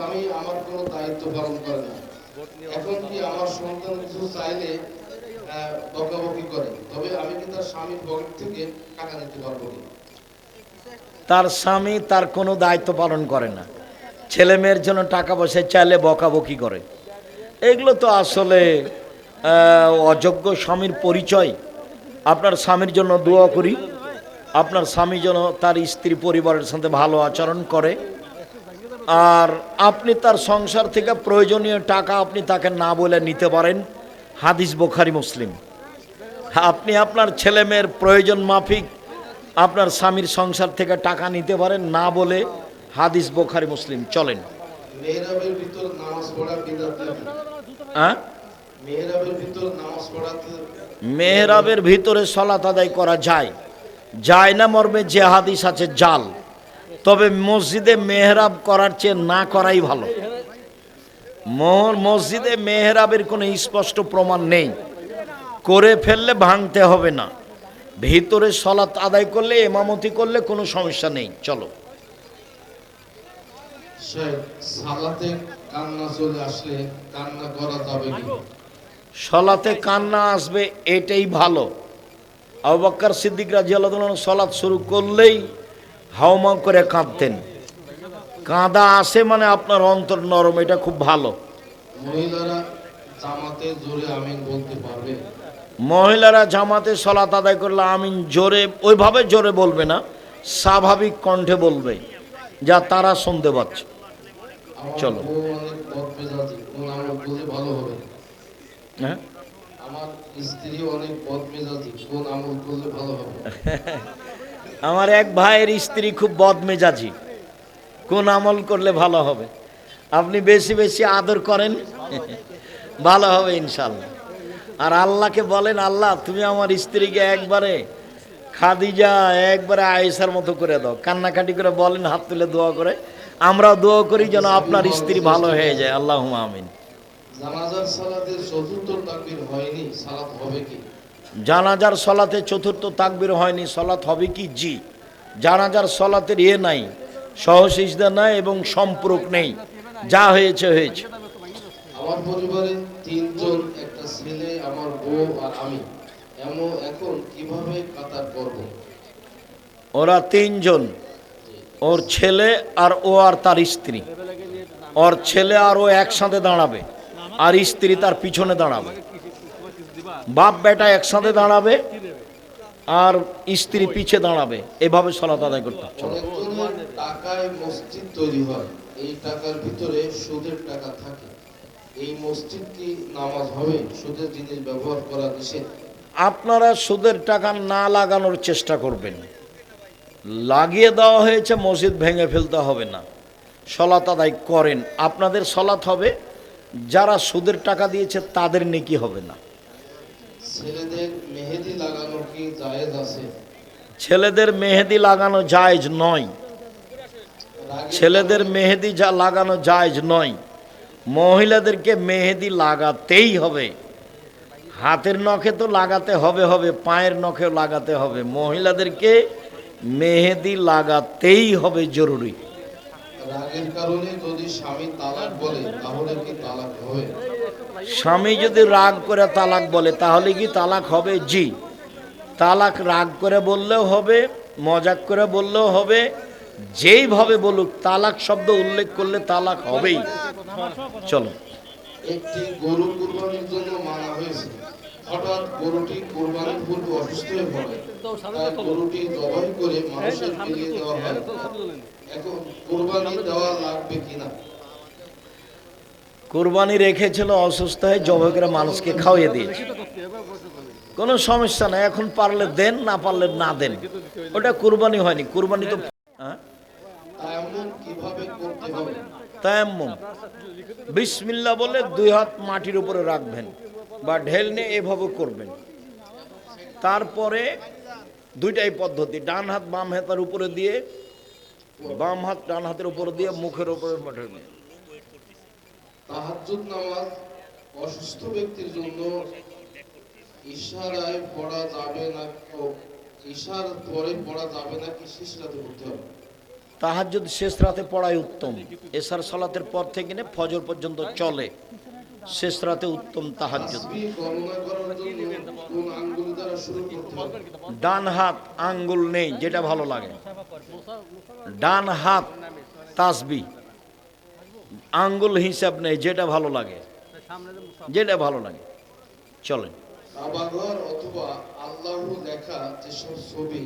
স্বামী আমার কোনো দায়িত্ব পালন করে না। এখন কি আমার সন্তান কিছু চাইলে বকাবকি করে, তবে আমি কি তার স্বামীর পকেট থেকে টাকা নিতে পারবো কি? তার স্বামী তার কোনো দায়িত্ব পালন করে না, ছেলে মেয়ের জন্য টাকা পয়সা চাইলে বকাবকি করে, এগুলো তো আসলে অযোগ্য স্বামীর পরিচয়। আপনার স্বামীর জন্য দোয়া করি, আপনার স্বামী যেন তার স্ত্রী পরিবারের সাথে ভালো আচরণ করে, আর আপনি তার সংসার থেকে প্রয়োজনীয় টাকা আপনি তাকে না বলে নিতে পারেন। হাদিস বুখারী মুসলিম। আপনি আপনার ছেলে মেয়ের প্রয়োজন মাফিক আপনার স্বামীর সংসার থেকে টাকা নিতে পারেন না বলে, হাদিস বুখারী মুসলিম। চলেন। মেহরাবের ভিতর নামাজ পড়া বিদআত নাকি? হ্যাঁ, মেহরাবের ভিতর নামাজ পড়াতে, মেহরাবের ভিতরে সালাত আদায় করা যায়, যায় না মর্মে যে হাদিস আছে জাল। তবে মসজিদে মেহরাব করার চেয়ে না করাই ভালো। মসজিদে মেহরাবের কোনো স্পষ্ট প্রমাণ নেই, করে ফেললে ভাঙতে হবে না, ভিতরে সালাত আদায় করলে ইমামতি করলে কোনো সমস্যা নেই। চলো। সালাতে কান্না চলে আসলে কান্না করা যাবে কি? সালাতে কান্না আসবে এটাই ভালো। আবু বকর সিদ্দিক রাদিয়াল্লাহু আনহু সালাত শুরু করলেই হাওমাও করে কাঁদতেন। কাঁদা আসে মানে আপনার অন্তর নরম, এটা খুব ভালো। মহিলারা জামাতে জোরে আমিন বলতে পারবে? মহিলারা জামাতে সালাত আদায় করলে আমিন জোরে, ওইভাবে জোরে বলবে না, স্বাভাবিক কণ্ঠে বলবে যা তারা শুনতে পাচ্ছে। চলো। অনেক বদমেজাজি, কোন আমল করলে ভালো হবে? হ্যাঁ, আমার স্ত্রী অনেক বদমেজাজি, কোন আমল করলে ভালো হবে? আমার এক ভাইয়ের স্ত্রী খুব বদমেজাজি, কোন আমল করলে ভালো হবে? আপনি বেশি বেশি আদর করেন, ভালো হবে ইনশাল্লাহ। আর আল্লাহকে বলেন, আল্লাহ তুমি আমার স্ত্রীকে একবারে খাদিজা একবারে আয়েশার মতো করে দাও। কান্নাকাটি করে বলেন, হাত তুলে দোয়া করে। আমরাও দোয়া করি যেন আপনার স্ত্রী ভালো হয়ে যায়। আল্লাহুম্মা আমিন। জানাজার সালাতে চতুর্থ তাকবীর হয়নি, সালাত হবে কি? জানাজার সলাতে চতুর্থ তাকবীর হয়নি, সলাত হবে কি? জি। জানাজার সলাতের নাই, সহসিজদা নাই এবং সম্পর্ক নেই, যা হয়েছে হয়েছে। আমার পরিবারে তিনজন, একটা ছেলে, আমার বউ আর আমি। এখন কিভাবে কাতার করব? ওরা তিনজন, ওর ছেলে আর ও আর তার স্ত্রী। ওর ছেলে আর ও একসাথে দাঁড়াবে, আর স্ত্রী তার পিছনে দাঁড়াবে। বাপ বেটা একসাথে দাঁড়াবে আর স্ত্রী পিছে দাঁড়াবে, এভাবে সালাত আদায় করতে হবে। অনেকজনের টাকায় মসজিদ তৈরি হয়, এই টাকার ভিতরে সুদের টাকা থাকে, এই মসজিদ কি নামাজ হবে? সুদের জিনিস ব্যবহার করা নিষেধ। আপনারা সুদের টাকা না লাগানোর চেষ্টা করবেন। লাগিয়ে দেওয়া হয়েছে, মসজিদ ভেঙে ফেলতে হবে না, সালাত আদায় করেন, আপনাদের সালাত হবে। যারা সুদের টাকা দিয়েছে তাদের নেকি হবে না। ছেলেদের মেহেদি লাগানো কি জায়েজ আছে? ছেলেদের মেহেদি লাগানো জায়েজ নয়, ছেলেদের মেহেদি লাগানো জায়েজ নয়। মহিলাদেরকে মেহেদি লাগাতেই হবে। হাতের নখে তো লাগাতে হবে, পায়ের নখেও লাগাতে হবে। মহিলাদেরকে মেহেদি লাগাতেই হবে, জরুরি। রাগের কারণে যদি স্বামী তালাক বলে তাহলে কি তালাক হবে? স্বামী যদি রাগ করে তালাক বলে তাহলে কি তালাক হবে? জি। তালাক রাগ করে বললেও হবে, মজাক করে বললেও হবে, যেইভাবে বলুক, তালাক শব্দ উল্লেখ করলে তালাক হবেই। চলো। একটি গরু কুরবানির জন্য মানা হয়েছে, হঠাৎ গরুটি কুরবানির পূর্বে অসুস্থ হয়ে পড়ে, তাই গরুটি জবাই করে মানুষের বিলিয়ে দেওয়া হয়। এখন কুরবানি দেওয়া লাগবে কিনা? কুরবানি রেখেছিল, অসুস্থ হয়ে জবাই করে মানুষকে খাওয়িয়ে দিয়েছে, কোনো সমস্যা নাই। এখন পারলে দেন, না পারলে না দেন, ওটা কুরবানি হয়নি। কুরবানি তো তায়াম্মুম কিভাবে করতে হবে? তায়াম্মুম, বিসমিল্লাহ বলে দুই হাত মাটির উপরে রাখবেন বা ঢেল নিয়ে এভাবে করবেন। তারপরে দুইটাই পদ্ধতি, ডান হাত বাম হাতের উপরে দিয়ে, বাম হাত ডান হাতের উপরে দিয়ে, মুখের উপরে মাটির দিয়ে। তাহাজ্জুদ নামাজ অসুস্থ ব্যক্তির জন্য ইশারায় পড়া যাবে না, ইশার পরে পড়া যাবে নাকি শেষ রাতে পড়তে হবে? তাহাজ্জুদ শেষ রাতে পড়াই উত্তম। এশার সালাতের পর থেকে নিয়ে ফজর পর্যন্ত চলে, শেষ রাতে উত্তম তাহাজ্জুদ। তাসবিহ গণনা করার জন্য কোন আঙ্গুল দ্বারা শুরু করতে হবে? ডান হাত আঙ্গুল নেই, যেটা ভালো লাগে। ডান হাত তাসবিহ, আঙ্গুল হিসাব নেই, যেটা ভালো লাগে, যেটা ভালো লাগে চলেন। কাবাঘর অথবা আল্লাহ লেখা যেসব ছবি,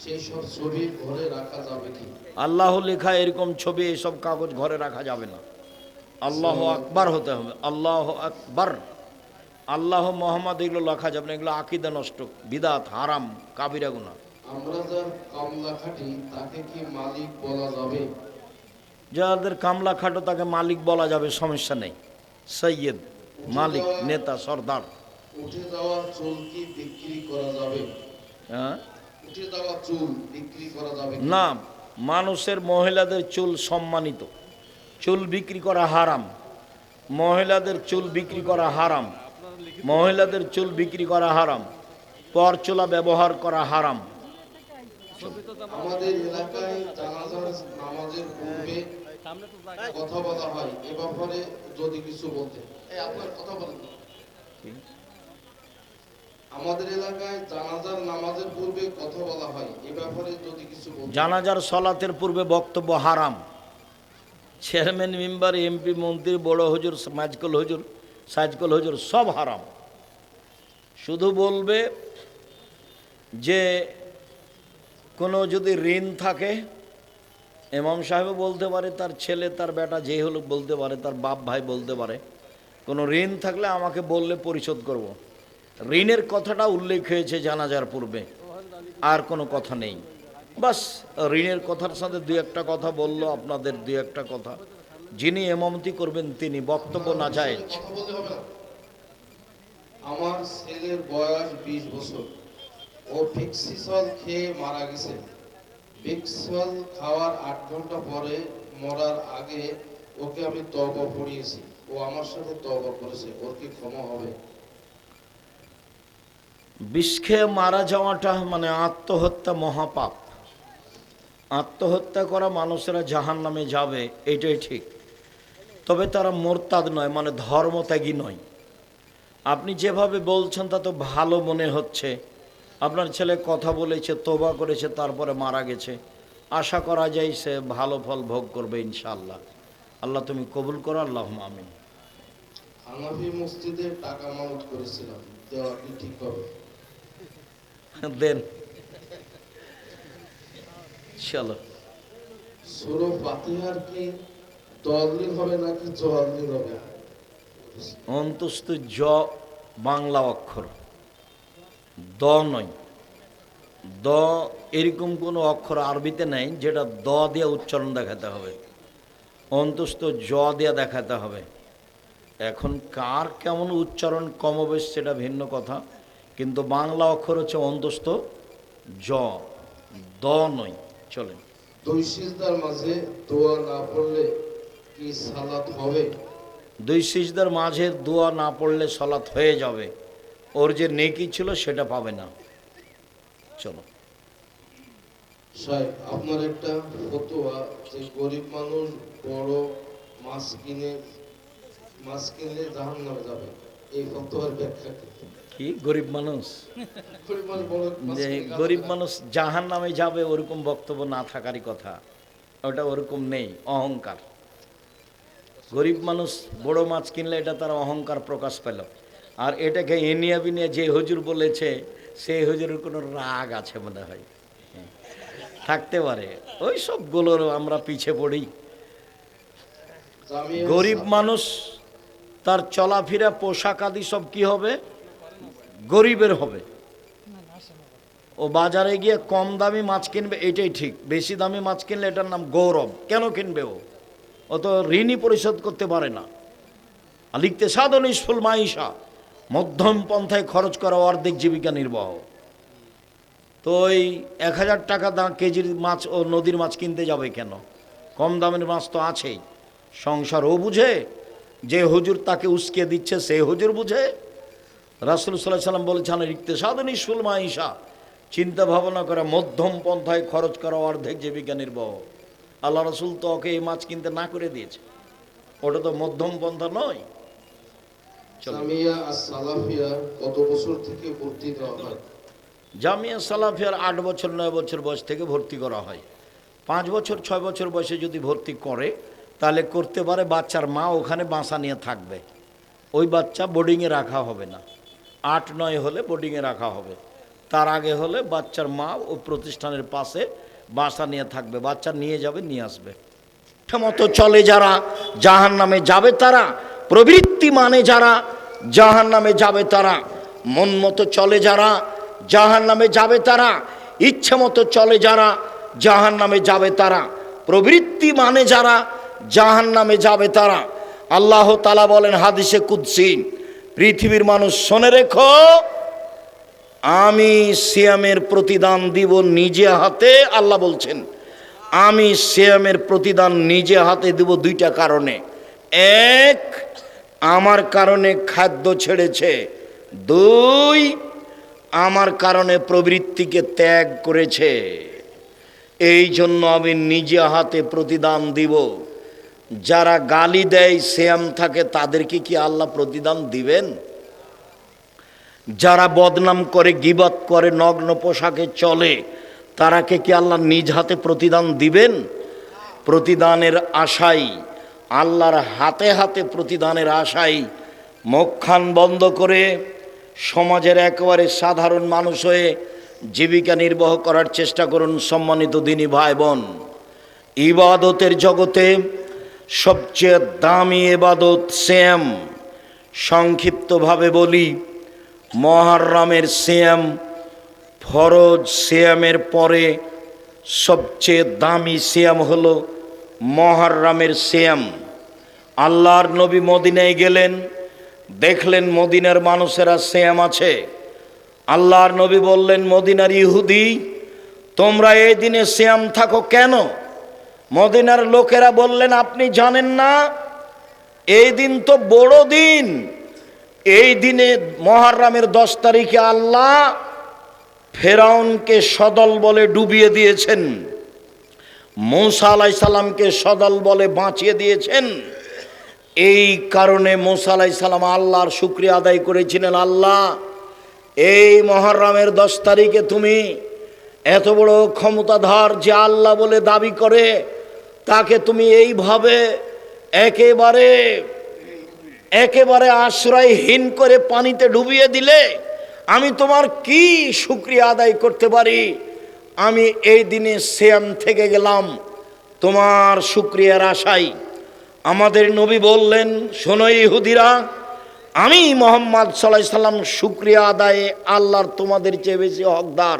সেই সব ছবি ঘরে রাখা যাবে কি? আল্লাহ লেখা এরকম ছবি এসব কাগজ ঘরে রাখা যাবে না। আল্লাহ আকবার হতে হবে, আল্লাহ আকবার। আল্লাহ মোহাম্মদ এগুলো লেখা যাবে না, এগুলো আকিদা নষ্ট, বিদাত, হারাম, কাবিরা গুনাহ। আমরা যার কামলা খাটি তাকে কি মালিক বলা যাবে? যাদের কামলা খাটো তাকে মালিক বলা যাবে, সমস্যা নেই। সৈয়দ, মালিক, নেতা, সর্দার। উঠে যাওয়া চুল কি বিক্রি করা যাবে? হ্যাঁ উঠে যাওয়া চুল বিক্রি করা যাবে কি? না, মানুষের মহিলাদের চুল সম্মানিত, চুল বিক্রি করা হারাম। মহিলাদের চুল বিক্রি করা হারাম, মহিলাদের চুল বিক্রি করা হারাম, পরচুলা ব্যবহার করা হারাম। আমাদের এলাকায় জানাজার নামাজের পূর্বে কথা বলা হয়, এ ব্যাপারে যদি কিছু বলতেন। এই আপনার কথা বলেন। আমাদের এলাকায় জানাজার নামাজের পূর্বে কথা বলা হয়, এ ব্যাপারে যদি কিছু বলতেন। জানাজার সলাতের পূর্বে বক্তব্য হারাম। চেয়ারম্যান, মেম্বার, এমপি, মন্ত্রী, বড় হুজুর, মাজকল হুজুর, সাজকল হুজুর সব হারাম। শুধু বলবে যে কোনো যদি ঋণ থাকে, ইমাম সাহেবও বলতে পারে, তার ছেলে, তার বেটা, যে হলো বলতে পারে, তার বাপ ভাই বলতে পারে, কোনো ঋণ থাকলে আমাকে বললে পরিশোধ করব। ঋণের কথাটা উল্লেখ হয়েছে জানাজার পূর্বে, আর কোনো কথা নেই। বাস ঋণের কথার সাথে দুই একটা কথা বললো, আপনাদের দুই একটা কথা। যিনি ইমামতি করবেন তিনি, বক্তব্য না যায়। কথা বলতে হবে না। আমার ছেলের বয়স 20 বছর, ও ভিক্সিসল খেয়ে মারা গেছে। ভিক্সিসল খাওয়ার 8 ঘন্টা পরে মরার আগে ওকে আমি তওবা পড়িয়েছি, ও আমার সাথে তওবা করেছে, ওর কি ক্ষমা হবে? বিষ খেয়ে মারা যাওয়াটা মানে আত্মহত্যা, মহাপাপ। আত্মহত্যা করা মানুষেরা জাহান্নামে যাবে, এটাই ঠিক। তবে তারা মোরতাদ নয়, মানে ধর্মত্যাগী নয়। আপনি যেভাবে বলছেন তা তো ভালো মনে হচ্ছে। আপনার ছেলে কথা বলেছে, তওবা করেছে, তারপরে মারা গেছে। আশা করা যায় সে ভালো ফল ভোগ করবে ইনশাআল্লাহ। আল্লাহ তুমি কবুল করো, আল্লাহুম্মা আমিন। হানাফি মসজিদে টাকা মানত করেছিলাম, দেওয়া কি ঠিক হবে? দেন, চলো। সূরা ফাতিহার কি তাওয়াল্লিল হবে নাকি জওয়াল্লিল হবে? অন্তস্থ জ বাংলা অক্ষর, দ নয়। দ এরকম কোনো অক্ষর আরবিতে নেই যেটা দ দিয়ে উচ্চারণ দেখাতে হবে, অন্তস্থ জ দিয়ে দেখাতে হবে। এখন কার কেমন উচ্চারণ কমবেশ সেটা ভিন্ন কথা, কিন্তু বাংলা অক্ষর হচ্ছে অন্তস্থ জ, দ নয়। চলেন। দুই সিজদার মাঝে দোয়া না পড়লে কি সালাত হবে? দুই সিজদার মাঝে দোয়া না পড়লে সালাত হয়ে যাবে, ওর যে নেকি ছিল সেটা পাবে না। চলো। সাহেব, আপনার একটা ফতোয়া যে গরিব মানুষ বড় মাছ কিনলে জাহান্নামে যাবে, এই ফতোয়ার ব্যাখ্যা কি? কি গরিব মানুষ? গরিব মানুষ বড় মাছ যে কিনে গরিব মানুষ জাহান নামে যাবে ওরকম বক্তব্য না থাকারই কথা, ওটা ওরকম নেই, অহংকার। গরিব মানুষ বড় মাছ কিনলে এটা তার অহংকার প্রকাশ পেল। আর এটাকে এনিয়া বিনিয়া যে হুজুর বলেছে সেই হুজুরের কোনো রাগ আছে মনে হয়, থাকতে পারে। ওই সবগুলোর আমরা পিছে পড়ি। জামিয়া গরিব মানুষ তার চলাফেরা, পোশাক আদি সব কি হবে? গরিবের হবে। ও বাজারে গিয়ে কম দামি মাছ কিনবে, এটাই ঠিক। বেশি দামি মাছ কিনলে এটার নাম গৌরব। কেন কিনবে ও তো ঋণই পরিশোধ করতে পারে না। আর লিখতে সাধন ইসফুল মাইশা, মধ্যম পন্থায় খরচ করা অর্ধেক জীবিকা নির্বাহ। তো ওই 1000 টাকা দাম কেজির মাছ ও নদীর মাছ কিনতে যাবে কেন? কম দামের মাছ তো আছেই। সংসার ও বুঝে, যে হুজুর তাকে উস্কে দিচ্ছে সে হুজুর বুঝে। রাসূল সাল্লাল্লাহু আলাইহি সাল্লাম বলেছেন ইক্তেসাদুন ইসফুল মাইশা, চিন্তা ভাবনা করা, মধ্যম পন্থায় খরচ করা অর্ধেক জীবিকা নির্বাহ। আল্লাহ রসুল তো ওকে এই মাছ কিনতে না করে দিয়েছে, ওটা তো মধ্যম পন্থা নয়। জামিয়া আস-সালাফিয়া কত বছর থেকে ভর্তি দেওয়া হয়? জামিয়া সালাফিয়ার 8 বছর 9 বছর বয়স থেকে ভর্তি করা হয়। 5 বছর 6 বছর বয়সে যদি ভর্তি করে তাহলে করতে পারে, বাচ্চার মা ওখানে বাসা নিয়ে থাকবে, ওই বাচ্চা বোর্ডিংয়ে রাখা হবে না। 8-9 হলে বোর্ডিংয়ে রাখা হবে, তার আগে হলে বাচ্চার মা ওই প্রতিষ্ঠানের পাশে বাসা নিয়ে থাকবে, বাচ্চা নিয়ে যাবে নিয়ে আসবে। মতো চলে যারা জাহান নামে যাবে তারা, প্রবৃত্তি মানে যারা জাহান নামে যাবে তারা, মন মতো চলে যারা জাহান নামে যাবে তারা, ইচ্ছে মতো চলে যারা জাহান নামে যাবে তারা, প্রবৃত্তি মানে যারা জাহান নামে যাবে তারা। আল্লাহ তাআলা বলেন হাদিসে কুদসি, পৃথিবীর মানুষ শোনে রেখো, আমি সিয়ামের প্রতিদান দিব নিজে হাতে। আল্লাহ বলছেন আমি সিয়ামের প্রতিদান নিজে হাতে দিব 2টা কারণে। 1, আমার কারণে খাদ্য ছেড়েছে, 2, আমার কারণে প্রবৃত্তিকে ত্যাগ করেছে, এই জন্য আমি নিজে হাতে প্রতিদান দিব। যারা গালি দেয় সিয়াম থাকে তাদেরকে কি আল্লাহ প্রতিদান দিবেন? যারা বদনাম করে গীবত করে নগ্ন পোশাকে চলে তারাকে কি আল্লাহ নিজ হাতে প্রতিদান দিবেন? প্রতিদানের আশাই, আল্লাহর হাতে হাতে প্রতিদানের আশাই মুখখান বন্ধ করে সমাজের একেবারে সাধারণ মানুষ হয়ে জীবিকা নির্বাহ করার চেষ্টা করুন। সম্মানিত দিনী ভাই বোন, ইবাদতের জগতে সবচেয়ে দামি ইবাদত সিয়াম। সংক্ষিপ্তভাবে বলি, মুহররমের সিয়াম ফরজ সিয়ামের পরে সবচেয়ে দামি সিয়াম হলো মুহররমের সিয়াম। আল্লাহর নবী মদিনায় গেলেন, দেখলেন মদিনার মানুষেরা সিয়াম আছে। আল্লাহর নবী বললেন, মদিনার ইহুদি তোমরা এই দিনে সিয়াম থাকো কেন? মদিনার লোকেরা বললেন, আপনি জানেন না এই দিন তো বড় দিন, এই দিনে মুহররমের 10 তারিখে আল্লাহ ফেরাউনকে সদল বলে ডুবিয়ে দিয়েছেন, মূসা আলাইহিস সালামকে সদল বলে বাঁচিয়ে দিয়েছেন। এই কারণে মূসা আলাইহিস সালাম আল্লাহর শুকরিয়া আদায় করেছিলেন, আল্লাহ এই মুহররমের 10 তারিখে তুমি এত বড় ক্ষমতাধর যে আল্লাহ বলে দাবি করে তাকে তুমি এইভাবে একেবারে আশ্রয়হীন করে পানিতে ডুবিয়ে দিলে, আমি তোমার কি শুকরিয়া আদায় করতে পারি? আমি এই দিনে সিয়াম থেকে গেলাম তোমার শুকরিয়ার আশায়। আমাদের নবী বললেন, শোনো ইহুদিরা, আমি মুহাম্মদ সাল্লাল্লাহু আলাইহি সাল্লাম শুকরিয়া আদায়ে আল্লাহর তোমাদের চেয়ে বেশি হকদার।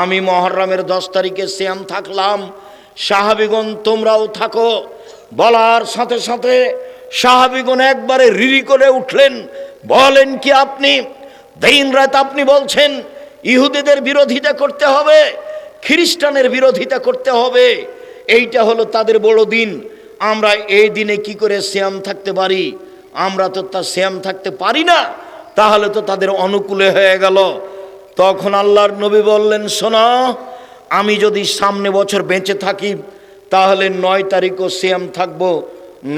আমি মুহররমের 10 তারিখে সিয়াম থাকলাম, সাহাবীগণ তোমরাও থাকো। বলার সাথে সাথে সাহাবীগণ একবারে রিরি করে উঠলেন, বলেন কি আপনি দিন রাত আপনি বলছেন ইহুদিদের বিরোধিতা করতে হবে, খ্রিস্টানের বিরোধিতা করতে হবে, এইটা হলো তাদের বড় দিন, আমরা এই দিনে কি করে সিয়াম থাকতে পারি? আমরা তো তা সিয়াম থাকতে পারি না, তাহলে তো তাদের অনুকূলে হয়ে গেল। তখন আল্লাহর নবী বললেন, শোনো, আমি যদি সামনে বছর বেঁচে থাকি তাহলে 9 তারিখও সিয়াম থাকবো।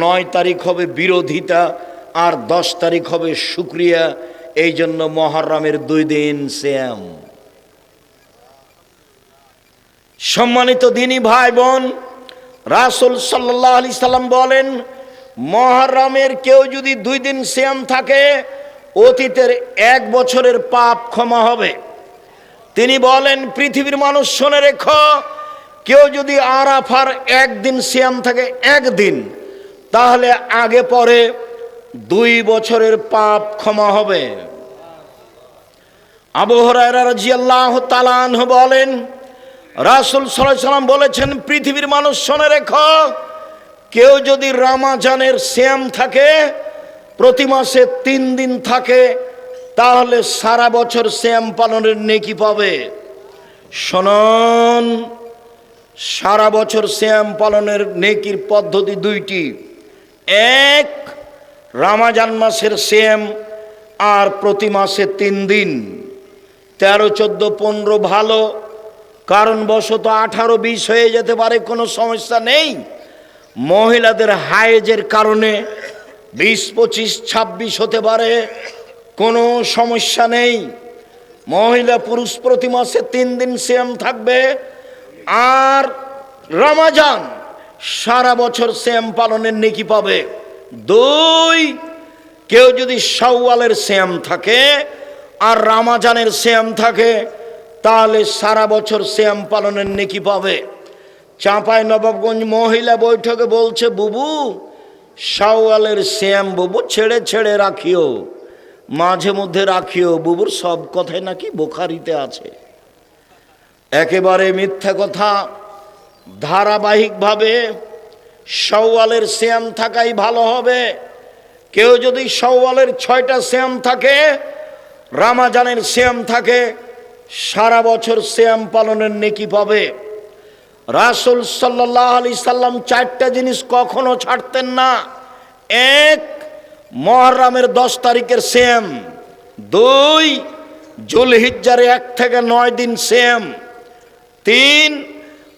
9 তারিখ হবে বিরোধিতা আর 10 তারিখ হবে শুকরিয়া, এই জন্য মুহররমের 2 দিন সিয়াম। সম্মানিত দিনী ভাই বোন, রাসূল সাল্লাল্লাহু আলাইহি সাল্লাম বলেন, মুহররমের কেউ যদি 2 দিন সিয়াম থাকে অতীতের 1 বছরের পাপ ক্ষমা হবে। তিনি বলেন, পৃথিবীর মানুষ শুনে রেখো, কেউ যদি আরাফার 1 দিন সিয়াম থাকে 1 দিন, তাহলে আগে পরে 2 বছরের পাপ ক্ষমা হবে। আবু হুরায়রা রাদিয়াল্লাহু তাআলা আনহু বলেন, রাসূল সাল্লাল্লাহু আলাইহি সাল্লাম বলেছেন, পৃথিবীর মানুষ শুনে রেখো, কেউ যদি রমজানের সিয়াম থাকে, প্রতি মাসে 3 দিন থাকে, তাহলে সারা বছর সিয়াম পালনের নেকি পাবে। শুনুন, সারা বছর সিয়াম পালনের নেকির পদ্ধতি 2টি। 1, রমজান মাসের সিয়াম আর প্রতি মাসে 3 দিন, 13, 14, 15 ভালো, কারণবশত 18-20 হয়ে যেতে পারে, কোনো সমস্যা নেই। মহিলাদের হায়েজের কারণে 20-25-26 হতে পারে, কোনো সমস্যা নেই। মহিলা পুরুষ প্রতি মাসে 3 দিন সিয়াম থাকবে। আর রমজান সারা বছর সিয়াম পালনের নেকি পাবে। 2, কেউ যদি শাওয়ালের সিয়াম থাকে আর রমজানের সিয়াম থাকে তাহলে সারা বছর সিয়াম পালনের নেকি পাবে। চাঁপাইনবাবগঞ্জ মহিলা বৈঠকে বলছে, বুবু শাওয়ালের সিয়াম বুবু ছেড়ে ছেড়ে রাখিও, মাঝে মধ্যে রাখিও। বুবুর সব কথাই নাকি বুখারীতে আছে। একেবারে মিথ্যা কথা। ধারাবাহিকভাবে শাওয়ালের সিয়াম থাকাই ভালো হবে। কেউ যদি শাওয়ালের 6টা সিয়াম থাকে, রমজানের সিয়াম থাকে, সারা বছর সিয়াম পালনের নেকি পাবে। রাসূল সাল্লাল্লাহু আলাইহি সাল্লাম 4টা জিনিস কখনো ছাড়তেন না। 1, মুহররমের 10 তারিখের সিয়াম। 2, যুলহিজ্জার 1 থেকে 9 দিন সিয়াম। 3,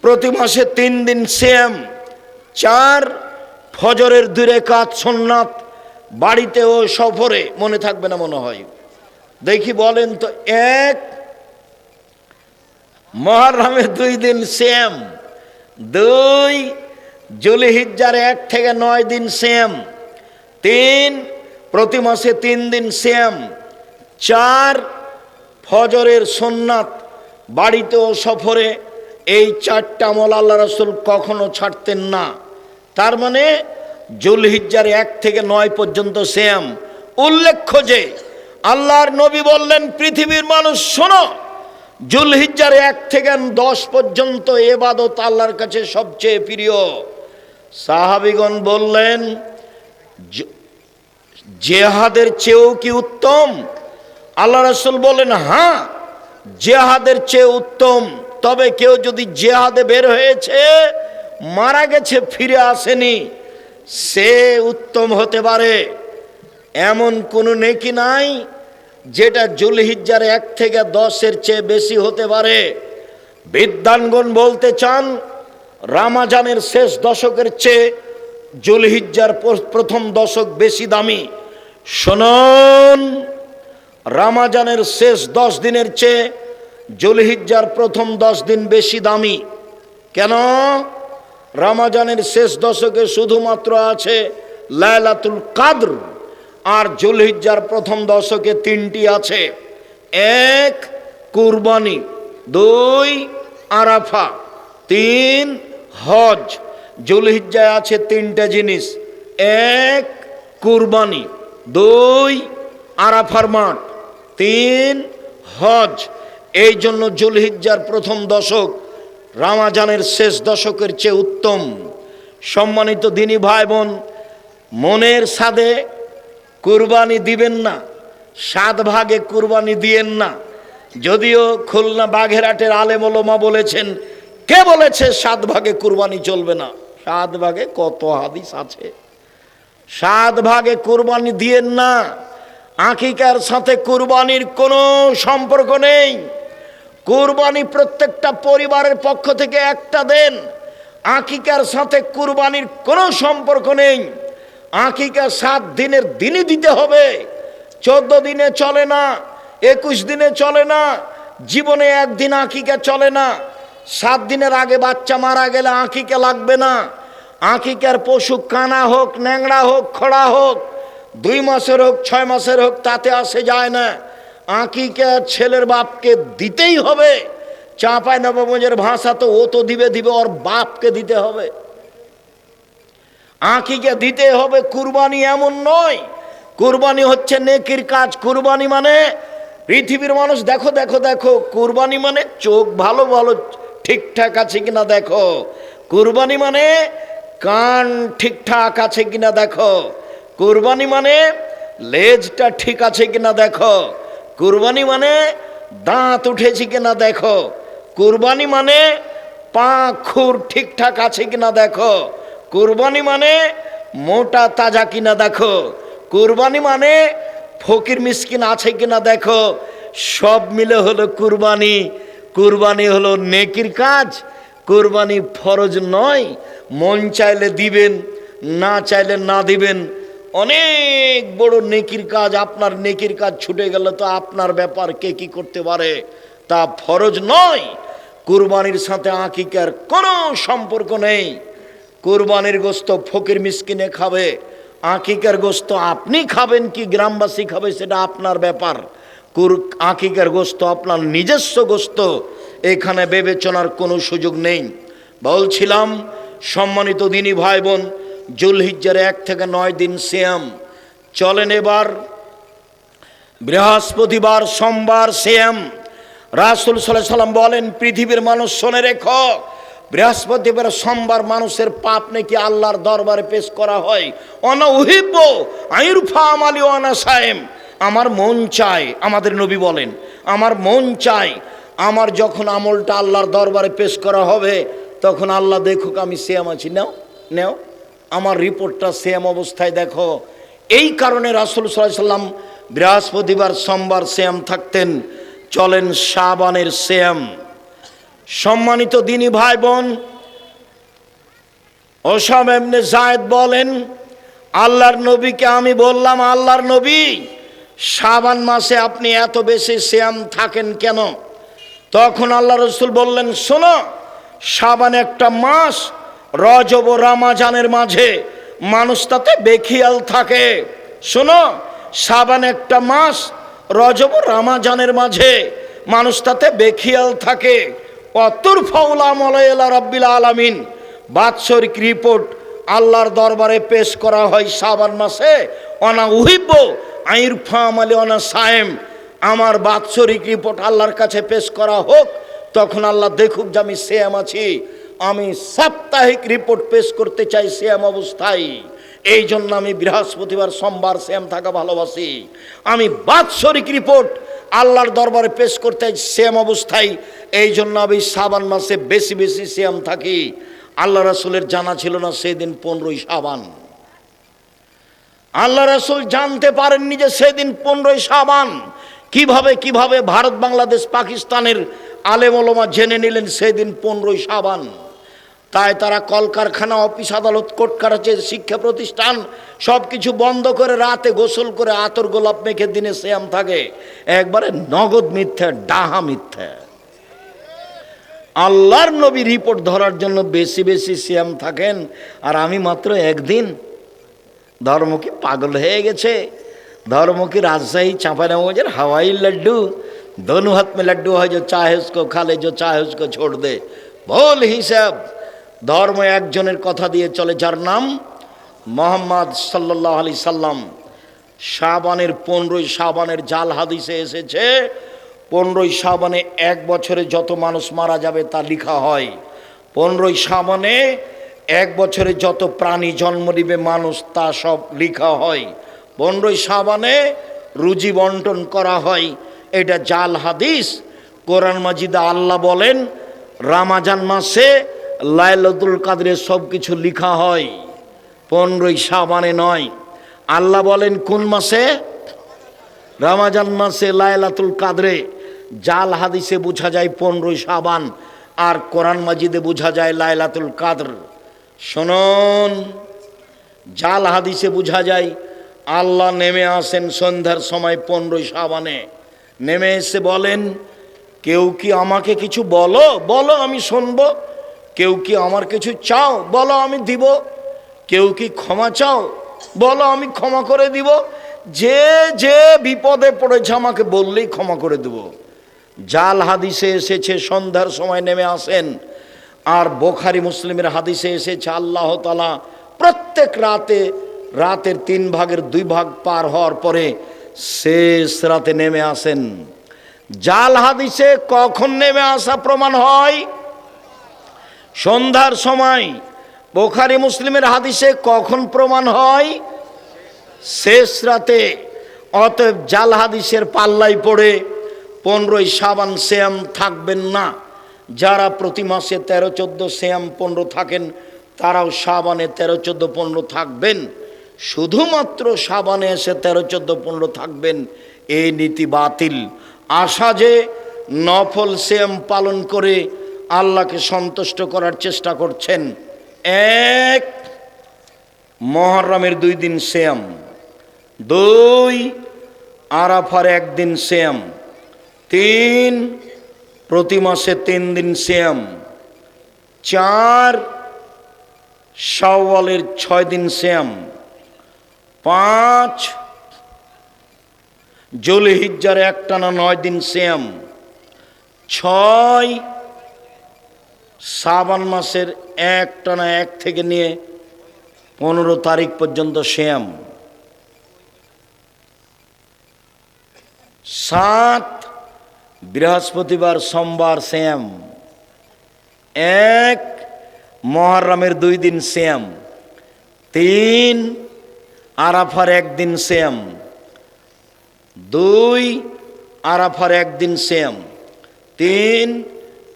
প্রতি মাসে 3 দিন সিয়াম। 4, ফজরের 2 রাকাত সুন্নাত বাড়িতে ও সফরে। মনে থাকবে না মনে হয়, দেখি বলেন তো। 1, মুহররমের 2 দিন সিয়াম। 2, যুলহিজ্জার 1 থেকে 9 দিন সিয়াম। 3, প্রতি মাসে 3 দিন সিয়াম। 4, ফজরের সুন্নাত বাড়িতে ও সফরে। এই 4টা আমল আল্লাহ রাসূল কখনো ছাড়তেন না। তার মানে যুলহিজ্জার 1 থেকে 9 পর্যন্ত সিয়াম। উল্লেখ্য যে আল্লাহর নবী বললেন, পৃথিবীর মানুষ শোনো, যুলহিজ্জার 1 থেকে 10 পর্যন্ত ইবাদত আল্লাহর কাছে সবচেয়ে প্রিয়। সাহাবীগণ বললেন, জিহাদের চেয়েও কি উত্তম? আল্লাহ রাসূল বলেন, হ্যাঁ, জিহাদের চেয়ে উত্তম। তবে কেউ যদি জিহাদে বের হয়েছে, মারা গেছে, ফিরে আসেনি, সে উত্তম হতে পারে। এমন কোনো নেকি নাই যেটা যুলহিজ্জার 1 থেকে 10-এর চেয়ে বেশি হতে পারে। বিদ্বানগণ বলতে চান, রমজানের শেষ দশকের চেয়ে যুলহিজ্জার প্রথম দশক বেশি দামি। শুনুন, রমজানের শেষ 10 দিনের চেয়ে যুলহিজ্জার প্রথম 10 দিন বেশি দামি। কেন? রমজানের শেষ দশকে শুধুমাত্র আছে লাইলাতুল কদর, আর যুলহিজ্জার প্রথম দশকে 3টি আছে। 1, কুরবানি। 2, আরাফা। 3, হজ। যুলহিজ্জায় আছে 3টে জিনিস। 1, কুরবানি। 2, আরাফার মাঠ। 3, হজ। এই জন্য যুলহিজ্জার প্রথম দশক রমজানের শেষ দশকের চেয়ে উত্তম। সম্মানিত দিনী ভাই বোন, মনের সাধে কুরবানি দিবেন না, 7 ভাগে কুরবানি দিয়েন না। যদিও খুলনা বাঘেরহাটের আলেম ওলামা বলেছেন, কে বলেছে 7 ভাগে কুরবানি চলবে না? 7 ভাগে কত হাদিস আছে। 7 ভাগে কুরবানি দিয়েন না। আকিকার সাথে কুরবানির কোনো সম্পর্ক নেই। কুরবানি প্রত্যেকটা পরিবারের পক্ষ থেকে একটা দেন। আকিকার সাথে কুরবানির কোনো সম্পর্ক নেই। আকিকা 7 দিনের দিনই দিতে হবে। 14 দিনে চলে না, 21 দিনে চলে না, জীবনে একদিন আকিকা চলে না। 7 দিনের আগে বাচ্চা মারা গেলে আকিকা লাগবে না। আকিকার পশু কানা হোক, ন্যাংড়া হোক, খড়া হোক, 2 মাসের হোক, 6 মাসের হোক, তাতে আসে যায় না। আকিকা ছেলের বাপকে দিতেই হবে। চাঁপাইনবাবগঞ্জের ভাষা তো, ও তো দিবে, ওর বাপকে দিতে হবে। আকিকা দিতে হবে। কুরবানি এমন নয়। কুরবানি হচ্ছে নেকির কাজ। কুরবানি মানে পৃথিবীর মানুষ দেখো দেখো দেখো, কুরবানি মানে চোখ ভালো ভালো ঠিকঠাক আছে কিনা দেখো। কুরবানি মানে কান ঠিকঠাক আছে কিনা দেখো। কুরবানি মানে লেজটা ঠিক আছে কিনা দেখো। কুরবানি মানে দাঁত উঠেছে কিনা দেখো। কুরবানি মানে পা খুর ঠিকঠাক আছে কিনা দেখো। কুরবানি মানে মোটা তাজা কিনা দেখো। কুরবানি মানে ফকির মিসকিন আছে কিনা দেখো। সব মিলে হলো কুরবানি। কুরবানি হলো নেকির কাজ, কুরবানি ফরজ নয়। মন চাইলে দিবেন, না চাইলে না দিবেন। অনেক বড় নেকির কাজ, আপনার নেকির কাজ ছুটে গেল তো আপনার ব্যাপার, কে কি করতে পারে, তা ফরজ নয়। কুরবানির সাথে আকিকার কোনো সম্পর্ক নেই। কুরবানির গোশত ফকির মিসকিনে খাবে, আকিকার গোশত আপনি খাবেন কি গ্রামবাসী খাবে সেটা আপনার ব্যাপার। আকিকার গোশত আপনার নিজস্ব গোশত, এখানে বিবেচনার কোনো সুযোগ নেই। বলছিলাম সম্মানিত দিনী ভাই বোন, জুলহিজ্জার 1 থেকে 9 দিন সিয়াম চলেন। এবার বৃহস্পতিবার সোমবার সিয়াম। রাসূল সাল্লাল্লাহু আলাইহি সাল্লাম বলেন, পৃথিবীর মানুষ শোনে রেখো, বৃহস্পতিবার সোমবার মানুষের পাপ নাকি আল্লাহর দরবারে পেশ করা হয়। অনা উহিব্ব আইরফা আমালি ওয়ানা সায়েম। আমার মন চায়, আমাদের নবী বলেন, আমার মন চায় আমার যখন আমলটা আল্লাহর দরবারে পেশ করা হবে তখন আল্লাহ দেখুক আমি সিয়াম আছি। নাও নাও আমার রিপোর্টটা সিয়াম অবস্থায় দেখো। এই কারণে রাসূল সাল্লাল্লাহু আলাইহি সাল্লাম বৃহস্পতিবার সোমবার সিয়াম থাকতেন। চলেন শাবানের সিয়াম। সম্মানিত দিনী ভাই বোন, ওসামা ইবনে যায়েদ বলেন, আল্লাহর নবীকে আমি বললাম, আল্লাহর নবী শাবান মাসে আপনি এত বেশি সিয়াম থাকেন কেন? তখন আল্লাহ রাসূল বললেন, শোনো, শাবান একটা মাস, রজব ও রমাজানের মাঝে মানুষ তাতে বেখিয়াল থাকে। শোনো, শাবান একটা মাস, রজব ও রমাজানের মাঝে মানুষ তাতে বেখিয়াল থাকে। অতুরফাউল আমাল ইলা রাব্বিল আলামিন, বাৎসরিক রিপোর্ট আল্লাহর দরবারে পেশ করা হয় শাবান মাসে। অনা উহিব্ব আইরফা আমালি অনা সায়েম, আমার বাৎসরিক রিপোর্ট আল্লাহর কাছে পেশ করা হোক, তখন আল্লাহ দেখুক যে আমি সিয়াম আছি। আমি সাপ্তাহিক রিপোর্ট পেশ করতে চাই সিয়াম অবস্থায়। এই জন্য আমি বৃহস্পতিবার সোমবার সিয়াম থাকা ভালোবাসি। আমি বাৎসরিক রিপোর্ট আল্লাহর দরবারে পেশ করতে চাই সিয়াম অবস্থায়। এই জন্য আমি শাবান মাসে বেশি বেশি সিয়াম থাকি। আল্লাহ রাসূলের জানা ছিল না সেদিন 15ই শাবান। আল্লাহ রাসূল জানতে পারেননি যে সেদিন 15ই শাবান। কিভাবে ভারত বাংলাদেশ পাকিস্তানের আলেম ওলামা জেনে নিলেন সেদিন 15ই শাবান। তাই তারা কলকারখানা, অফিস আদালত, কোর্ট কাছারি, শিক্ষা প্রতিষ্ঠান সব কিছু বন্ধ করে রাতে গোসল করে আতর গোলাপ মেখে দিনে সিয়াম থাকে। একবারে নগদ মিথ্যা, ডাহা মিথ্যা। আল্লাহর নবী রিপোর্ট ধরার জন্য বেশি বেশি সিয়াম থাকেন, আর আমি মাত্র একদিন। ধর্ম কি পাগল হয়ে গেছে? धर्म की राजशाही चांपानेर हवाई लड्डू, दोनों हाथ में लड्डू है, जो चाहे उसको खा ले, जो चाहे उसको छोड़ दे। भूल हिसाब। धर्म एक जনের কথা দিয়ে চলে যার নাম মোহাম্মদ সাল্লাল্লাহু আলাইহি সাল্লাম। শাবানের 15ই শাবানের জাল হাদিসে এসেছে 15ই শাবানে এক বছরে যত মানুষ মারা যাবে তা লেখা হয়। 15ই শাবানে এক বছরে যত প্রাণী জন্ম নিবে মানুষ তা সব লেখা হয়। 15ই শাবানে রুজি বন্টন করা হয়। এটা জাল হাদিস। কোরআন মাজিদে আল্লাহ বলেন রমজান মাসে লাইলাতুল কদরে সব কিছু লেখা হয়, 15ই শাবানে নয়। আল্লাহ বলেন কোন মাসে? রমজান মাসে লাইলাতুল কদরে। জাল হাদিসে বোঝা যায় 15ই শাবান, আর কোরআন মাজিদে বোঝা যায় লাইলাতুল কদর। শুনুন, জাল হাদিসে বোঝা যায় আল্লাহ নেমে আসেন সন্ধ্যার সময় 15ই শাবানে। নেমে এসে বলেন, কেউ কি আমাকে কিছু বলো, বলো আমি শুনবো। কেউ কি আমার কিছু চাও, বলো আমি দিব। কেউ কি ক্ষমা চাও, বলো আমি ক্ষমা করে দিব। যে যে বিপদে পড়েছে আমাকে বললেই ক্ষমা করে দেব। জাল হাদিসে এসেছে সন্ধ্যার সময় নেমে আসেন, আর বুখারী মুসলিমের হাদিসে এসেছে আল্লাহ তাআলা প্রত্যেক রাতের 3 ভাগের 2 ভাগ পার হওয়ার পরে শেষ রাতে নেমে আসেন। জাল হাদিসে কখন নেমে আসা প্রমাণ হয়? সন্ধ্যার সময়। বুখারী মুসলিমের হাদিসে কখন প্রমাণ হয়? শেষ রাতে। অতএব জাল হাদিসের পাল্লাই পড়ে 15ই শাবান সিয়াম থাকবেন না। যারা প্রতি মাসে 13-14 সিয়াম 15 থাকেন তারাও শাবানে 13-14-15 থাকবেন। শুধুমাত্র শাবানে এসে 13-14-15 থাকবেন, এই নীতি বাতিল। আশা যে নফল সিয়াম পালন করে আল্লাহকে সন্তুষ্ট করার চেষ্টা করছেন। এক, মুহররমের 2 দিন সিয়াম, 2, আরাফার 1 দিন সিয়াম, 3, প্রতি মাসে 3 দিন সিয়াম, 4, শাওয়ালের 6 দিন সিয়াম, 5, জুলহিজ্জার একটানা 9 দিন সিয়াম, 6, শাবান মাসের একটানা 1 থেকে নিয়ে 15 তারিখ পর্যন্ত সিয়াম, 7, বৃহস্পতিবার সোমবার সিয়াম, 1, মুহররমের 2 দিন সিয়াম, 3, আরাফার 1 দিন সিয়াম, 2, আরাফার 1 দিন সিয়াম, 3,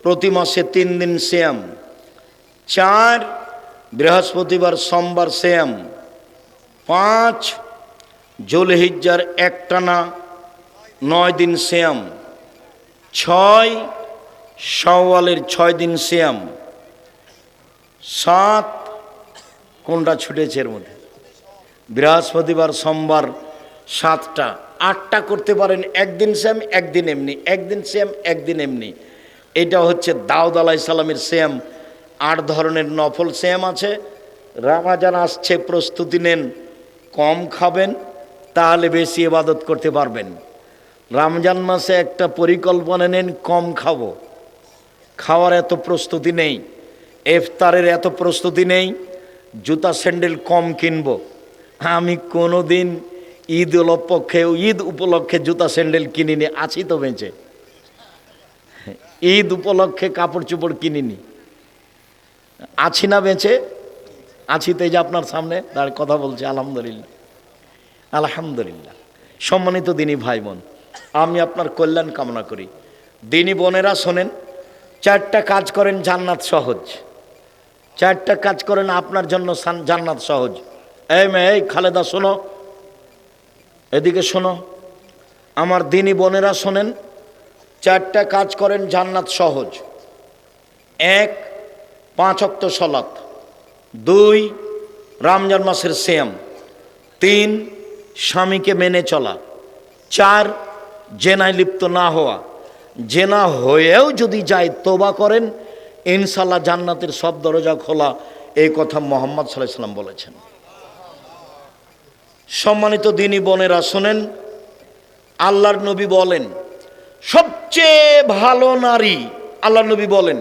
প্রতি মাসে 3 দিন সিয়াম, 4, বৃহস্পতিবার সোমবার সিয়াম, 5, জুলহিজ্জার একটানা 9 দিন সিয়াম, 6, শাওয়ালের 6 দিন সিয়াম, 7, কোনটা ছুটেছে এর মধ্যে? বৃহস্পতিবার সোমবার 7টা, 8টা করতে পারেন, 1 দিন সিয়াম 1 দিন এমনি, 1 দিন সিয়াম 1 দিন এমনি। এটা হচ্ছে দাউদ আলাইহিস সালামের সিয়াম। 8 ধরনের নফল সিয়াম আছে। রমজান আসছে, প্রস্তুতি নেন, কম খাবেন, তাহলে বেশি ইবাদত করতে পারবেন। রমজান মাসে একটা পরিকল্পনা নেন, কম খাবো, খাওয়ার এত প্রস্তুতি নেই, ইফতারের এত প্রস্তুতি নেই, জুতা স্যান্ডেল কম কিনবো। আমি কোনো দিন ঈদ উপলক্ষে জুতা স্যান্ডেল কিনিনি, আছি তো বেঁচে। ঈদ উপলক্ষে কাপড় চোপড় কিনিনি, আছি না বেঁচে? আছি তো, এই যে আপনার সামনে দাঁড়িয়ে কথা বলছি, আলহামদুলিল্লাহ আলহামদুলিল্লাহ। সম্মানিত দিনী ভাই বোন, আমি আপনার কল্যাণ কামনা করি। দিনী বোনেরা শোনেন, 4টা কাজ করেন জান্নাত সহজ, 4টা কাজ করেন আপনার জন্য জান্নাত সহজ। এই মেয়ে, এই খালেদা শোনো, এদিকে শোনো, আমার দিনী বোনেরা শোনেন, 4টা কাজ করেন জান্নাত সহজ। 1, 5 ওয়াক্ত সালাত, 2, রমজান মাসের সিয়াম, 3, স্বামীকে মেনে চলা, 4, জেনায় লিপ্ত না হওয়া। জেনা হয়েও যদি যায় তওবা করেন, ইনশাআল্লাহ জান্নাতের সব দরজা খোলা। এই কথা মুহাম্মদ সাল্লাল্লাহু আলাইহি সাল্লাম বলেছেন। সম্মানিত দিনী বোনেরা শোনেন, আল্লাহর নবী বলেন সবচেয়ে ভালো নারী, আল্লাহর নবী বলেন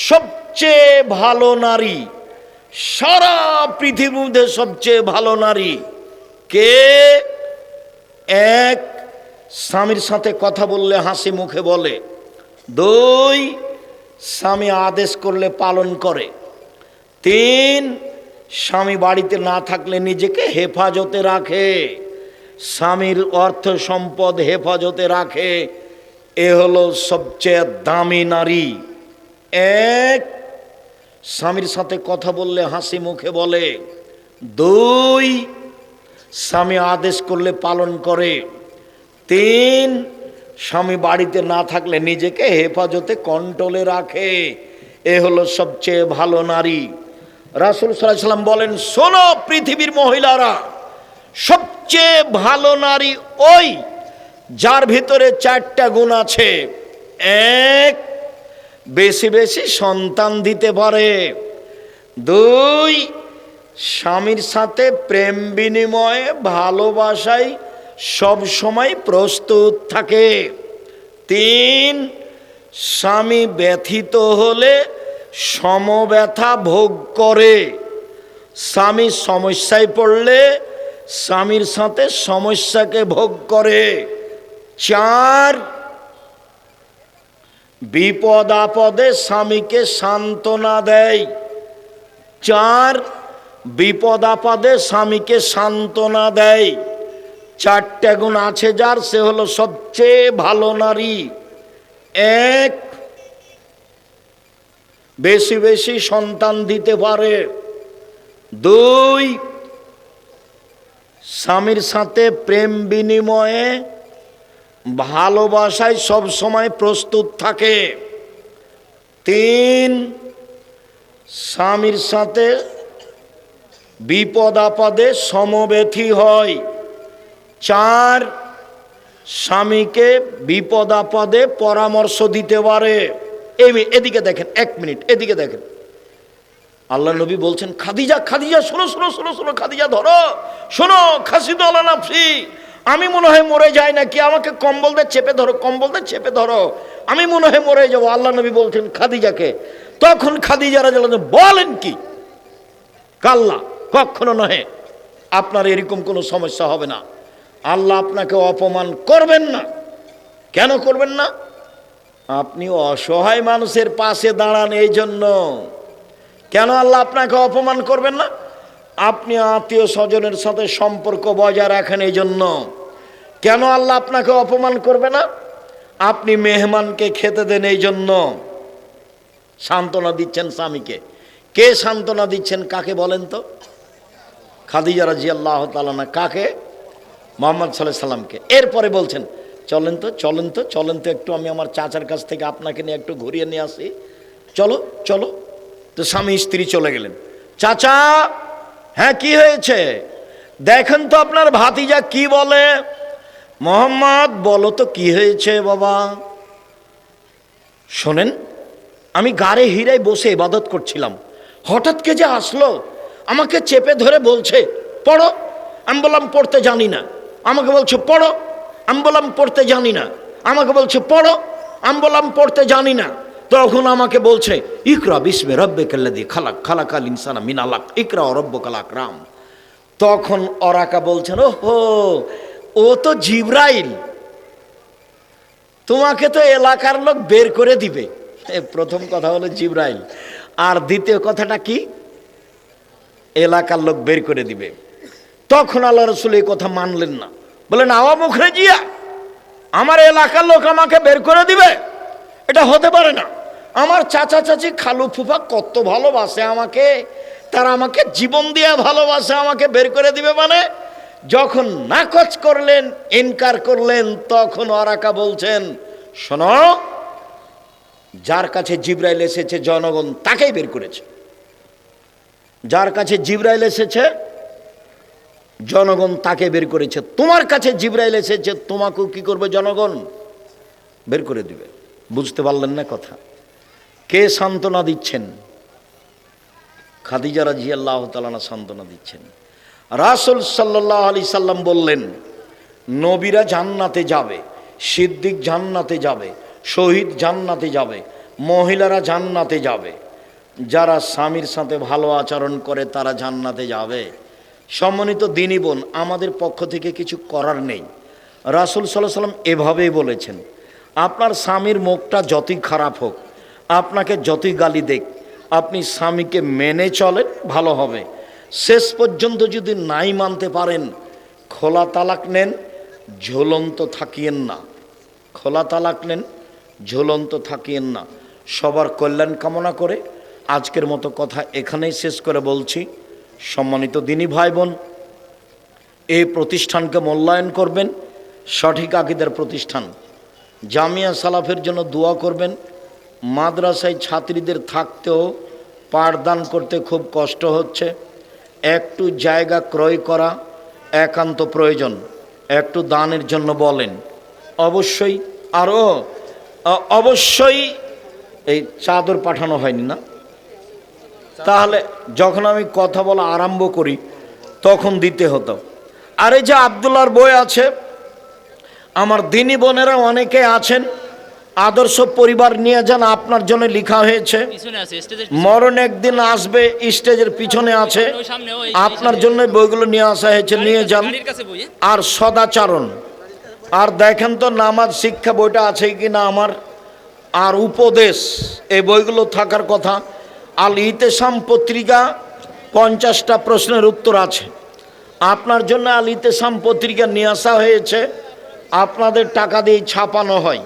সবচেয়ে ভালো নারী, সারা পৃথিবীর মধ্যে সবচেয়ে ভালো নারী কে? 1, স্বামীর সাথে কথা বললে হাসি মুখে বলে, 2, স্বামী আদেশ করলে পালন করে, 3, স্বামী বাড়িতে না থাকলে নিজেকে হেফাজতে রাখে, স্বামীর অর্থ সম্পদ হেফাজতে রাখে। এ হলো সবচেয়ে দামি নারী। 1, স্বামীর সাথে কথা বললে হাসি মুখে বলে, 2, স্বামী আদেশ করলে পালন করে, 3, স্বামী বাড়িতে না থাকলে নিজেকে হেফাজতে কন্ট্রোলে রাখে। এ হলো সবচেয়ে ভালো নারী। রাসূল সাল্লাল্লাহু আলাইহি সাল্লাম বলেন, শোনো পৃথিবীর মহিলারা, সবচেয়ে ভালো নারী ওই যার ভিতরে 4টা গুণ আছে। 1, বেশি বেশি সন্তান দিতে পারে, 2, স্বামীর সাথে প্রেম বিনিময়ে ভালোবাসায় সব সময় প্রস্তুত থাকে, 3, স্বামী ব্যথিত হলে সমব্যথা ভোগ করে, স্বামী সমস্যায় পড়লে স্বামীর সাথে সমস্যাকে ভোগ করে, 4, বিপদ আপদে স্বামীকে সান্ত্বনা দেয়, 4, বিপদ আপদে স্বামীকে সান্ত্বনা দেয়। 4টা গুণ আছে যার, সে হলো সবচেয়ে ভালো নারী। 1, বেশি বেশি সন্তান দিতে পারে, 2, স্বামীর সাথে প্রেম বিনিময়ে ভালোবাসায় সব সময় প্রস্তুত থাকে। 3, স্বামীর সাথে বিপদ আপদে সমব্যথী হয়। 4, স্বামীকে বিপদ আপদে পরামর্শ দিতে পারে। এদিকে দেখেন, 1 মিনিট এদিকে দেখেন। আল্লাহ নবী বলছেন, খাদিজা খাদিজা শোনো শোনো শোনো শোনো, খাদিজা ধরো, শোনো, খাসিদু আলা নাফসি, আমি মনে হয় মরে যাই নাকি, আমাকে কম্বল দিয়ে চেপে ধরো, কম্বল দিয়ে চেপে ধরো, আমি মনে হয় মরে যাবো। আল্লাহ নবী বলছেন খাদিজাকে। তখন খাদিজা রাদিয়াল্লাহু আনহা বলেন কি, কাল্লা, কখনো নহে, আপনার এরকম কোনো সমস্যা হবে না। আল্লাহ আপনাকে অপমান করবেন না। কেন করবেন না? আপনি অসহায় মানুষের পাশে দাঁড়ান, এই জন্য। কেন আল্লাহ আপনাকে অপমান করবেন না? আপনি আত্মীয় স্বজনের সাথে সম্পর্ক বজায় রাখেন, এই জন্য। কেন আল্লাহ আপনাকে অপমান করবে না? আপনি মেহমানকে খেতে দেন, এই জন্য। সান্ত্বনা দিচ্ছেন স্বামীকে। কে সান্ত্বনা দিচ্ছেন? কাকে বলেন তো? খাদিজা রাদিয়াল্লাহু তাআলা আনহা। কাকে? মুহাম্মদ সাল্লাল্লাহু আলাইহি সাল্লামকে। এরপরে বলছেন, চলেন তো চলেন তো চলেন তো, একটু আমি আমার চাচার কাছ থেকে আপনাকে নিয়ে একটু ঘুরিয়ে নিয়ে আসি, চলো চলো। তো স্বামী স্ত্রী চলে গেলেন। চাচা, হ্যাঁ কি হয়েছে? দেখেন তো আপনার ভাতিজা কি বলে। মোহাম্মদ, বলো তো কি হয়েছে বাবা। শোনেন, আমি গাড়ে হিরায় বসে ইবাদত করছিলাম, হঠাৎ কে যে আসলো, আমাকে চেপে ধরে বলছে পড়ো। আমি বললাম পড়তে জানি না। আমাকে বলছে পড়ো। আমি বললাম পড়তে জানি না। আমাকে বলছে পড়ো। আমি বললাম পড়তে জানি না। তখন আমাকে বলছে ইকরা বিসমি রাব্বিকাল্লাযী খালাক, খালাকাল ইনসানা মিন আলাক, ইকরা ওয়া রাব্বুকাল আকরাম। তখন ওরাকা বলছেন, ওহো, ও তো জিবরাইল, তোমাকে তো এলাকার লোক বের করে দিবে। প্রথম কথা হলো জিবরাইল, আর দ্বিতীয় কথাটা কি? এলাকার লোক বের করে দিবে। তখন আল্লাহ রাসূল এই কথা মানলেন না, বলেন আওয়া মুখরেজিয়া, আমার এলাকার লোক আমাকে বের করে দিবে? এটা হতে পারে না। আমার চাচা চাচি খালু ফুফা কত ভালোবাসে আমাকে, তারা আমাকে জীবন দিয়ে ভালোবাসে, আমাকে বের করে দিবে মানে? যখন নাকচ করলেন, ইনকার করলেন, তখন ওরাকা বলছেন, শোনো, যার কাছে জিবরাইল এসেছে জনগণ তাকেই বের করেছে। যার কাছে জিবরাইল এসেছে জনগণ তাকে বের করেছে। তোমার কাছে জিবরাইল এসেছে, তোমাকেও কি করবে? জনগণ বের করে দিবে। বুঝতে পারলেন না কথা? কে সান্ত্বনা দিচ্ছেন? খাদিজা রাদিয়াল্লাহু তাআলা আনহা সান্ত্বনা দিচ্ছেন। রাসূল সাল্লাল্লাহু আলাইহি সাল্লাম বললেন, নবীরা জান্নাতে যাবে, সিদ্দিক জান্নাতে যাবে, শহীদ জান্নাতে যাবে, মহিলারা জান্নাতে যাবে, যারা স্বামীর সাথে ভালো আচরণ করে তারা জান্নাতে যাবে। সম্মানিত দিনী বোন, আমাদের পক্ষ থেকে কিছু করার নেই। রাসূল সাল্লাল্লাহু আলাইহি সাল্লাম এভাবেই বলেছেন, আপনার স্বামীর মুখটা যতই খারাপ হোক, আপনাকে যতই গালি দেখ, আপনি স্বামীকে মেনে চলেন, ভালো হবে। শেষ পর্যন্ত যদি নাই মানতে পারেন, খোলা তালাক নেন, ঝুলন্ত থাকিয়েন না। খোলা তালাক নেন, ঝুলন্ত থাকিয়েন না। সবার কল্যাণ কামনা করে আজকের মতো কথা এখানেই শেষ করে বলছি, সম্মানিত দিনী ভাই বোন, এই প্রতিষ্ঠানকে মূল্যায়ন করবেন, সঠিক আকীদার প্রতিষ্ঠান। জামিয়া সালাফের জন্য দোয়া করবেন। মাদ্রাসায় ছাত্রীদের থাকতেও পাঠদান করতে খুব কষ্ট হচ্ছে, একটু জায়গা ক্রয় করা একান্ত প্রয়োজন, একটু দানের জন্য বলেন। অবশ্যই আরও অবশ্যই এই চাদর পাঠানো হয়নি না? তাহলে যখন আমি কথা বলা আরম্ভ করি তখন দিতে হতো। আর এই যে আব্দুল্লাহর বই আছে, আমার দিনী বোনেরা অনেকে আছেন, আদর্শ পরিবার নিয়ে যান, আপনার জন্য লেখা হয়েছে। মরণ একদিন আসবে, স্টেজের পিছনে আছে, আপনার জন্য বইগুলো নিয়ে আসা হয়েছে, নিয়ে যান। আর সদাচরণ, আর দেখেন তো নামাজ শিক্ষা বইটা আছে কিনা আমার, আর উপদেশ, এই বইগুলো থাকার কথা। আল ইতেসাম পত্রিকা 50টা প্রশ্নের উত্তর আছে, আপনার জন্য আল ইতেসাম পত্রিকা নিয়ে আসা হয়েছে, আপনাদের টাকা দিয়ে ছাপানো হয়।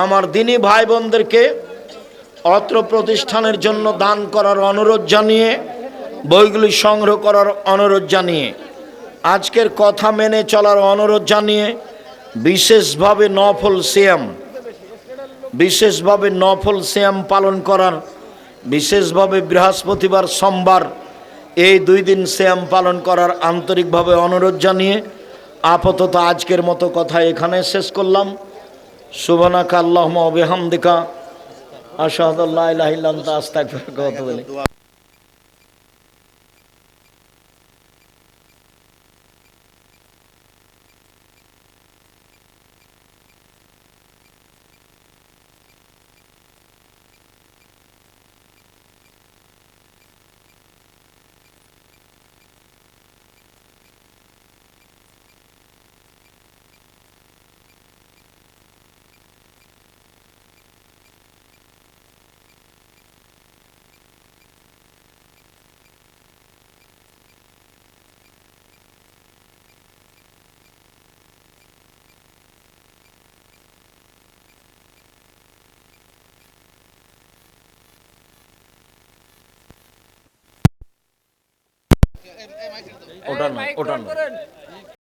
আমার দিনী ভাই বোনদেরকে অত্র প্রতিষ্ঠানের জন্য দান করার অনুরোধ জানিয়ে, বইগুলি সংগ্রহ করার অনুরোধ জানিয়ে, আজকের কথা মেনে চলার অনুরোধ জানিয়ে বিশেষভাবে নফল সিয়াম পালন করার, বিশেষভাবে বৃহস্পতিবার সোমবার এই 2 দিন সিয়াম পালন করার আন্তরিকভাবে অনুরোধ জানিয়ে আপাতত আজকের মতো কথা এখানে শেষ করলাম। সুবহানাকা আল্লাহুম্মা ওয়া বিহামদিকা আশহাদু আল্লা ইলাহা ইল্লা আনতা আস্তাগফিরুকা ওয়া আতুবু ইলাইক। ওটা না